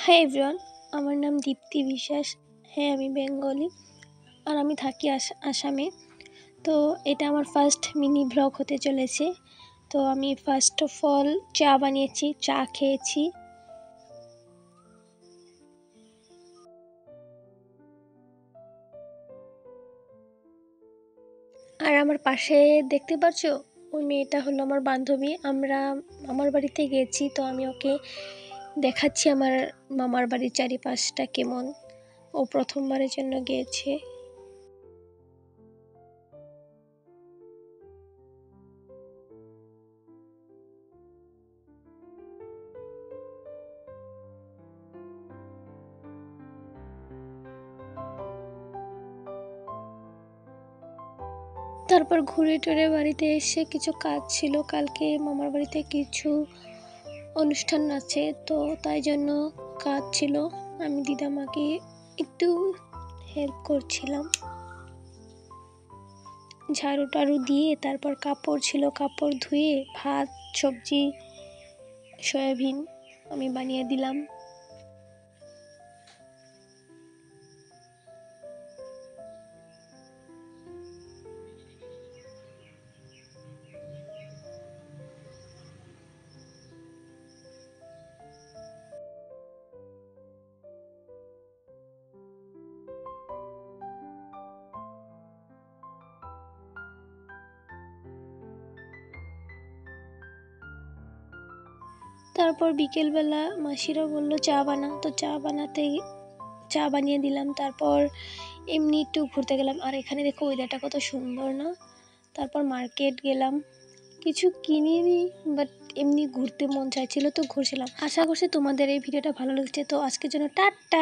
Hi everyone, আমার নাম দীপ্তি বিশ্বাস। হ্যাঁ, আমি বেঙ্গলি আর আমি থাকি আসামে। তো এটা আমার ফার্স্ট মিনি ব্লগ হতে চলেছে। তো আমি ফার্স্ট অফ অল চা বানিয়েছি, চা খেয়েছি। আর আমার পাশে দেখতে পাচ্ছ, ওই মেয়েটা হলো আমার বান্ধবী। আমরা মামার বাড়িতে গেছি, তো আমি ওকে দেখাচ্ছি আমার মামার বাড়ির চারিপাশটা কেমন। ও প্রথমবারের জন্য গিয়েছে। তারপর ঘুরে টুরে বাড়িতে এসে কিছু কাজ ছিল, কালকে মামার বাড়িতে কিছু অনুষ্ঠান আছে, তো তাই জন্য কাজ ছিল। আমি দিদামাকে একটু হেল্প করছিলাম, ঝাড়ু টাড়ু দিয়ে। তারপর কাপড় ছিল, কাপড় ধুয়ে ভাত সবজি সয়াবিন আমি বানিয়ে দিলাম। তারপর বিকেলবেলা মাসিরা বললো চা বানা, তো চা বানিয়ে দিলাম। তারপর এমনি একটু ঘুরতে গেলাম। আর এখানে দেখো ওয়েদারটা কত সুন্দর না। তারপর মার্কেট গেলাম, কিছু কিনিনি, বাট এমনি ঘুরতে মন চাইছিল তো ঘুরছিলাম। আশা করছি তোমাদের এই ভিডিওটা ভালো লাগছে। তো আজকের জন্য টাটা।